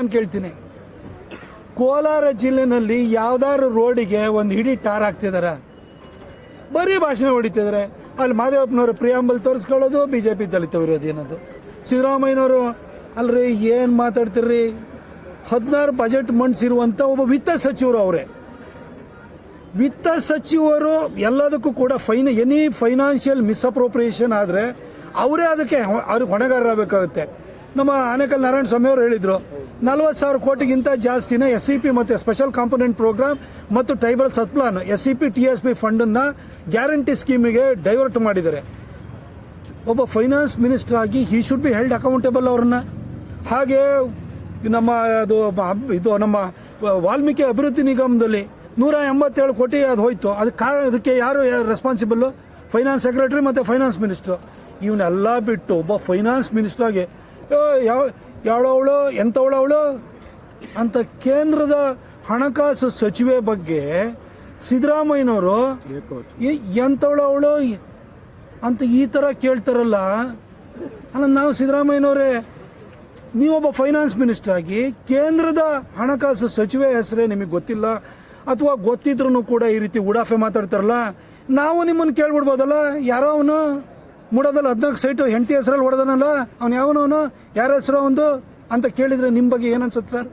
ನಾನು ಕೇಳ್ತೀನಿ, ಕೋಲಾರ ಜಿಲ್ಲೆನಲ್ಲಿ ಯಾವ್ದಾದ್ರು ರೋಡಿಗೆ ಒಂದು ಹಿಡಿ ಟಾರ್ ಹಾಕ್ತಿದಾರ? ಬರೀ ಭಾಷಣ ಹೊಡಿತಿದ್ದಾರೆ. ಅಲ್ಲಿ ಮಾದೇವಪ್ಪನವರು ಪ್ರಿಯಾಂಬಲ್ ತೋರಿಸ್ಕೊಳ್ಳೋದು, ಬಿಜೆಪಿ ದಲಿತ ವಿರೋಧಿ ಅನ್ನೋದು. ಸಿದ್ದರಾಮಯ್ಯನವರು ಅಲ್ರಿ ಏನು ಮಾತಾಡ್ತಿರ್ರಿ, 16 ಬಜೆಟ್ ಮಂಡಿಸಿರುವಂಥ ಒಬ್ಬ ವಿತ್ತ ಸಚಿವರು ಅವರೇ. ವಿತ್ತ ಸಚಿವರು ಎಲ್ಲದಕ್ಕೂ ಕೂಡ ಎನಿ ಫೈನಾನ್ಷಿಯಲ್ ಮಿಸ್ಅಪ್ರೋಪ್ರಿಯೇಷನ್ ಆದರೆ ಅವರೇ ಅವ್ರಿಗೆ ಹೊಣೆಗಾರರಾಗಬೇಕಾಗುತ್ತೆ. ನಮ್ಮ ಆನೇಕಲ್ ನಾರಾಯಣ ಸ್ವಾಮಿ ಅವರು ಹೇಳಿದರು, 40,000 ಕೋಟಿಗಿಂತ ಜಾಸ್ತಿನ SCP ಮತ್ತು ಸ್ಪೆಷಲ್ ಕಾಂಪೊನೆಂಟ್ ಪ್ರೋಗ್ರಾಮ್ ಮತ್ತು ಟ್ರೈಬಲ್ ಸತ್ಪ್ಲಾನ್ SCP TSP ಫಂಡನ್ನು ಗ್ಯಾರಂಟಿ ಸ್ಕೀಮಿಗೆ ಡೈವರ್ಟ್ ಮಾಡಿದ್ದಾರೆ. ಒಬ್ಬ ಫೈನಾನ್ಸ್ ಮಿನಿಸ್ಟರ್ ಆಗಿ he should be held accountable ಅವ್ರನ್ನ. ಹಾಗೆ ನಮ್ಮ ವಾಲ್ಮೀಕಿ ಅಭಿವೃದ್ಧಿ ನಿಗಮದಲ್ಲಿ 187 ಕೋಟಿ ಅದು ಹೋಯ್ತು. ಅದಕ್ಕೆ ಯಾರು ರೆಸ್ಪಾನ್ಸಿಬಲ್? ಫೈನಾನ್ಸ್ ಸೆಕ್ರೆಟರಿ ಮತ್ತು ಫೈನಾನ್ಸ್ ಮಿನಿಸ್ಟರ್. ಇವನ್ನೆಲ್ಲ ಬಿಟ್ಟು ಒಬ್ಬ ಫೈನಾನ್ಸ್ ಮಿನಿಸ್ಟರ್ ಆಗಿ ಯಾವಳವಳು ಎಂಥವಳವಳು ಅಂತ ಕೇಂದ್ರದ ಹಣಕಾಸು ಸಚಿವೆ ಬಗ್ಗೆ ಸಿದ್ದರಾಮಯ್ಯನವರು ಎಂಥವಳವಳು ಅಂತ ಈ ಥರ ಕೇಳ್ತಾರಲ್ಲ. ಅಲ್ಲ, ನಾವು ಸಿದ್ದರಾಮಯ್ಯನವರೇ, ನೀವೊಬ್ಬ ಫೈನಾನ್ಸ್ ಮಿನಿಸ್ಟರ್ ಆಗಿ ಕೇಂದ್ರದ ಹಣಕಾಸು ಸಚಿವೆ ಹೆಸರೇ ನಿಮಗೆ ಗೊತ್ತಿಲ್ಲ, ಅಥವಾ ಗೊತ್ತಿದ್ರೂ ಕೂಡ ಈ ರೀತಿ ಉಡಾಫೆ ಮಾತಾಡ್ತಾರಲ್ಲ, ನಾವು ನಿಮ್ಮನ್ನು ಕೇಳ್ಬಿಡ್ಬೋದಲ್ಲ. ಯಾರೋ ಅವನು ಮೂಡೋದಲ್ಲ 14 ಸೈಟು ಹೆಂಡತಿ ಹೆಸರಲ್ಲಿ ಹೊಡೆದನಲ್ಲ, ಅವನು ಯಾವನವನು, ಯಾರ ಹೆಸರು ಒಂದು ಅಂತ ಕೇಳಿದರೆ ನಿಮ್ಮ ಬಗ್ಗೆ ಏನನ್ಸುತ್ತೆ ಸರ್?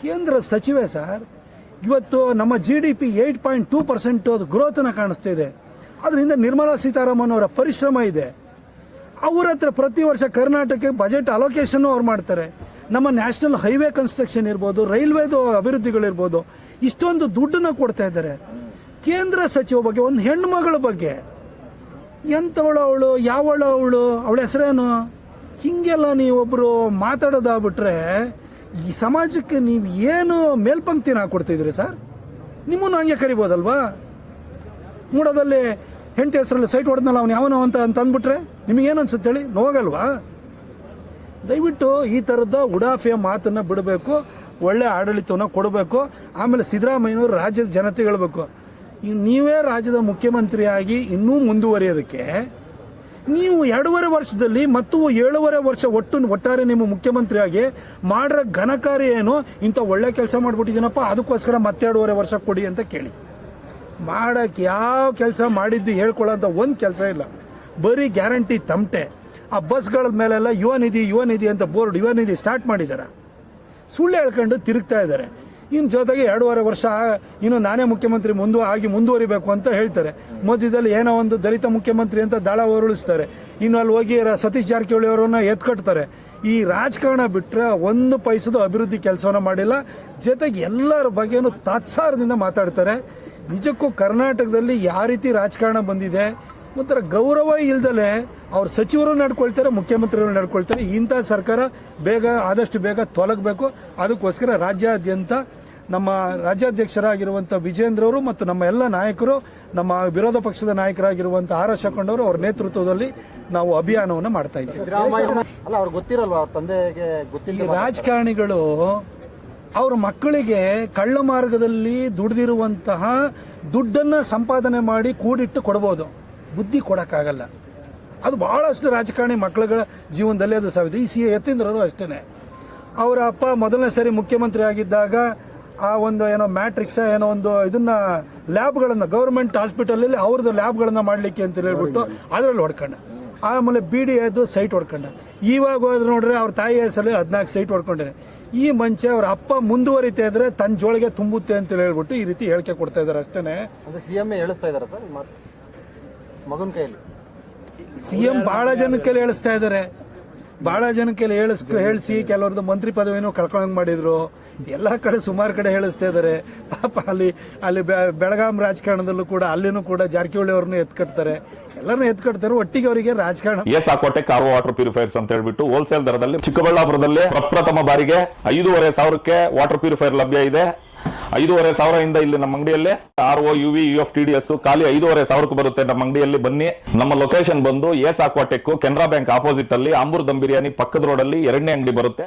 ಕೇಂದ್ರ ಸಚಿವೆ ಸರ್. ಇವತ್ತು ನಮ್ಮ GDP 8.2% ಅದು ಗ್ರೋತನ್ನು ಕಾಣಿಸ್ತಾ ಇದೆ. ಅದರಿಂದ ನಿರ್ಮಲಾ ಸೀತಾರಾಮನ್ ಅವರ ಪರಿಶ್ರಮ ಇದೆ. ಅವ್ರ ಹತ್ರ ಪ್ರತಿ ವರ್ಷ ಕರ್ನಾಟಕಕ್ಕೆ ಬಜೆಟ್ ಅಲೋಕೇಶನ್ ಅವ್ರು ಮಾಡ್ತಾರೆ. ನಮ್ಮ ನ್ಯಾಷನಲ್ ಹೈವೇ ಕನ್ಸ್ಟ್ರಕ್ಷನ್ ಇರ್ಬೋದು, ರೈಲ್ವೇದು ಅಭಿವೃದ್ಧಿಗಳಿರ್ಬೋದು, ಇಷ್ಟೊಂದು ದುಡ್ಡನ್ನು ಕೊಡ್ತಾ ಇದ್ದಾರೆ. ಕೇಂದ್ರ ಸಚಿವ ಬಗ್ಗೆ, ಒಂದು ಹೆಣ್ಮಗಳ ಬಗ್ಗೆ ಎಂಥವಳು ಅವಳು, ಯಾವಳು ಅವಳು, ಅವಳ ಹೆಸರೇನು, ಹಿಂಗೆಲ್ಲ ನೀವೊಬ್ಬರು ಮಾತಾಡೋದಾಗ್ಬಿಟ್ರೆ ಈ ಸಮಾಜಕ್ಕೆ ನೀವು ಏನು ಮೇಲ್ಪಂಕ್ತಿನ ಹಾಕೊಡ್ತಿದ್ರಿ ಸರ್? ನಿಮ್ಮನ್ನು ಹಂಗೆ ಕರಿಬೋದಲ್ವಾ? ಮೂಡೋದಲ್ಲಿ ಹೆಂಡತಿ ಹೆಸರಲ್ಲಿ ಸೈಟ್ ಹೊಡೆದ್ನಲ್ಲ ಅವನು ಯಾವನೋ ಅಂತ ಅಂದ್ಬಿಟ್ರೆ ನಿಮಗೇನು ಅನ್ಸುತ್ತೆ ಹೇಳಿ? ನೋವಾಗಲ್ವಾ? ದಯವಿಟ್ಟು ಈ ಥರದ ಉಡಾಫೆಯ ಮಾತನ್ನು ಬಿಡಬೇಕು, ಒಳ್ಳೆ ಆಡಳಿತವನ್ನು ಕೊಡಬೇಕು. ಆಮೇಲೆ ಸಿದ್ದರಾಮಯ್ಯನವರು ರಾಜ್ಯದ ಜನತೆಗೆ ಹೇಳಬೇಕು, ನೀವೇ ರಾಜ್ಯದ ಮುಖ್ಯಮಂತ್ರಿಯಾಗಿ ಇನ್ನೂ ಮುಂದುವರಿಯೋದಕ್ಕೆ ನೀವು 2.5 ವರ್ಷದಲ್ಲಿ ಮತ್ತು 7.5 ವರ್ಷ ಒಟ್ಟಾರೆ ನಿಮ್ಮ ಮುಖ್ಯಮಂತ್ರಿಯಾಗಿ ಮಾಡಿರೋ ಘನಕಾರ್ಯ ಏನು? ಇಂಥ ಒಳ್ಳೆ ಕೆಲಸ ಮಾಡಿಬಿಟ್ಟಿದ್ದೀನಪ್ಪ, ಅದಕ್ಕೋಸ್ಕರ ಮತ್ತೆ 2.5 ವರ್ಷ ಕೊಡಿ ಅಂತ ಕೇಳಿ. ಮಾಡೋಕ್ಕೆ ಯಾವ ಕೆಲಸ ಮಾಡಿದ್ದು ಹೇಳ್ಕೊಳ್ಳೋಂಥ ಒಂದು ಕೆಲಸ ಇಲ್ಲ. ಬರೀ ಗ್ಯಾರಂಟಿ ತಮಟೆ. ಆ ಬಸ್ಗಳ ಮೇಲೆಲ್ಲ ಯುವ ನಿಧಿ ಅಂತ ಬೋರ್ಡ್, ಯುವ ನಿಧಿ ಸ್ಟಾರ್ಟ್ ಮಾಡಿದ್ದಾರೆ. ಸುಳ್ಳು ಹೇಳ್ಕೊಂಡು ತಿರುಗ್ತಾ ಇದ್ದಾರೆ. ಇನ್ನು ಜೊತೆಗೆ 2.5 ವರ್ಷ ಇನ್ನು ನಾನೇ ಮುಖ್ಯಮಂತ್ರಿ ಮುಂದುವರಿಬೇಕು ಅಂತ ಹೇಳ್ತಾರೆ. ಮಧ್ಯದಲ್ಲಿ ಏನೋ ಒಂದು ದಲಿತ ಮುಖ್ಯಮಂತ್ರಿ ಅಂತ ದಾಳ ಹೊರಳಿಸ್ತಾರೆ. ಇನ್ನು ಅಲ್ಲಿ ಹೋಗಿ ಸತೀಶ್ ಜಾರಕಿಹೊಳಿ ಅವರನ್ನ ಎತ್ಕಟ್ತಾರೆ. ಈ ರಾಜಕಾರಣ ಬಿಟ್ಟರೆ 1 ಪೈಸದ ಅಭಿವೃದ್ಧಿ ಕೆಲಸವನ್ನ ಮಾಡಿಲ್ಲ. ಜೊತೆಗೆ ಎಲ್ಲರ ಬಗ್ಗೆನೂ ತಾತ್ಸಾರದಿಂದ ಮಾತಾಡ್ತಾರೆ. ನಿಜಕ್ಕೂ ಕರ್ನಾಟಕದಲ್ಲಿ ಯಾವ ರೀತಿ ರಾಜಕಾರಣ ಬಂದಿದೆ, ಒಂಥರ ಗೌರವ ಇಲ್ದಲೆ ಅವ್ರ ಸಚಿವರು ನಡ್ಕೊಳ್ತಾರೆ, ಮುಖ್ಯಮಂತ್ರಿಗಳು ನಡ್ಕೊಳ್ತಾರೆ. ಇಂಥ ಸರ್ಕಾರ ಆದಷ್ಟು ಬೇಗ ತೊಲಗಬೇಕು. ಅದಕ್ಕೋಸ್ಕರ ರಾಜ್ಯಾದ್ಯಂತ ನಮ್ಮ ರಾಜ್ಯಾಧ್ಯಕ್ಷರಾಗಿರುವಂಥ ವಿಜೇಂದ್ರ ಅವರು ಮತ್ತು ನಮ್ಮ ಎಲ್ಲ ನಾಯಕರು, ನಮ್ಮ ವಿರೋಧ ಪಕ್ಷದ ನಾಯಕರಾಗಿರುವಂಥ ಆರ್ ಅಶೋಕ್ ಅವರು ಅವರ ನೇತೃತ್ವದಲ್ಲಿ ನಾವು ಅಭಿಯಾನವನ್ನು ಮಾಡ್ತಾ ಇದ್ದೀವಿ. ಈ ರಾಜಕಾರಣಿಗಳು ಅವ್ರ ಮಕ್ಕಳಿಗೆ ಕಳ್ಳ ಮಾರ್ಗದಲ್ಲಿ ದುಡಿದಿರುವಂತಹ ದುಡ್ಡನ್ನು ಸಂಪಾದನೆ ಮಾಡಿ ಕೂಡಿಟ್ಟು ಕೊಡ್ಬೋದು, ಬುದ್ಧಿ ಕೊಡೋಕ್ಕಾಗಲ್ಲ. ಅದು ಬಹಳಷ್ಟು ರಾಜಕಾರಣಿ ಮಕ್ಕಳುಗಳ ಜೀವನದಲ್ಲಿ ಅದು ಸಾವಿದೆ. ಈ ಯತೀಂದ್ರರು ಅಷ್ಟೇ. ಅವರ ಅಪ್ಪ ಮೊದಲನೇ ಸರಿ ಮುಖ್ಯಮಂತ್ರಿ ಆಗಿದ್ದಾಗ ಆ ಒಂದು ಏನೋ ಮ್ಯಾಟ್ರಿಕ್ಸ್ ಏನೋ ಒಂದು ಇದನ್ನ ಲ್ಯಾಬ್ಗಳನ್ನು ಗೌರ್ಮೆಂಟ್ ಹಾಸ್ಪಿಟಲಲ್ಲಿ ಅವ್ರದ್ದು ಲ್ಯಾಬ್ಗಳನ್ನು ಮಾಡಲಿಕ್ಕೆ ಅಂತ ಹೇಳ್ಬಿಟ್ಟು ಅದರಲ್ಲಿ ಹೊಡ್ಕೊಂಡ. ಆಮೇಲೆ BDAದು ಸೈಟ್ ಹೊಡ್ಕೊಂಡ. ಇವಾಗ ಹೋದ್ರೆ ನೋಡ್ರೆ ಅವ್ರ ತಾಯಿ ಹೆಸರಲ್ಲಿ 14 ಸೈಟ್ ಹೊಡ್ಕೊಂಡ್ರೆ. ಈ ಮಂಚ ಅವ್ರ ಅಪ್ಪ ಮುಂದುವರಿತಾ ಇದ್ರೆ ತನ್ನ ಜೋಳಿಗೆ ತುಂಬುತ್ತೆ ಅಂತ ಹೇಳ್ಬಿಟ್ಟು ಈ ರೀತಿ ಹೇಳಿಕೆ ಕೊಡ್ತಾ ಇದ್ದಾರೆ ಅಷ್ಟೇ. CM ಬಹಳ ಜನಕ್ಕೆ ಹೇಳಿಸ್ತಾ ಇದ್ದಾರೆ. ಬಹಳ ಜನಕ್ಕೆ ಹೇಳಿಸಿ ಕೆಲವ್ರದ್ದು ಮಂತ್ರಿ ಪದವಿನೂ ಕಳ್ಕೊಂಡಂಗ್ ಮಾಡಿದ್ರು. ಎಲ್ಲ ಕಡೆ ಸುಮಾರು ಕಡೆ ಹೇಳಿಸ್ತಾ ಇದ್ದಾರೆ. ಪಾಪ ಅಲ್ಲಿ ಬೆಳಗಾಂ ರಾಜಕಾರಣದಲ್ಲೂ ಕೂಡ ಅಲ್ಲಿನೂ ಕೂಡ ಜಾರಕಿಹೊಳಿ ಅವ್ರನ್ನು ಎತ್ಕಟ್ತಾರೆ, ಎಲ್ಲರನ್ನೂ ಎತ್ಕಟ್ತಾರೆ. ಒಟ್ಟಿಗೆ ಅವರಿಗೆ ರಾಜಕಾರಣ ಸಾಕೋಟೆ ಕಾರ್ವೋ ವಾಟರ್ ಪ್ಯೂರಿಫೈರ್ಸ್ ಅಂತ ಹೇಳ್ಬಿಟ್ಟು ಹೋಲ್ಸೇಲ್ ದರದಲ್ಲಿ ಚಿಕ್ಕಬಳ್ಳಾಪುರದಲ್ಲಿ ಪ್ರಪ್ರಥಮ ಬಾರಿಗೆ 5,500ಕ್ಕೆ ವಾಟರ್ ಪ್ಯೂರಿಫೈರ್ ಲಭ್ಯ ಇದೆ. 5,500 ಇಲ್ಲಿ ನಮ್ಮ ಅಂಗಡಿಯಲ್ಲಿ RO UV UF TDS ಖಾಲಿ 5,500 ಬರುತ್ತೆ. ನಮ್ಮ ಅಂಗಡಿಯಲ್ಲಿ ಬನ್ನಿ. ನಮ್ಮ ಲೊಕೇಶನ್ ಬಂದು ಎಸ್ ಅಕ್ವಾಟೆಕ್ ಕೆನರಾ ಬ್ಯಾಂಕ್ ಆಪೋಸಿಟ್ ಅಲ್ಲಿ ಆಂಬೂರ್ ದಮ್ ಬಿರಿಯಾನಿ ಪಕ್ಕದ ರೋಡ್ ಅಲ್ಲಿ 2ನೇ ಅಂಗಡಿ ಬರುತ್ತೆ.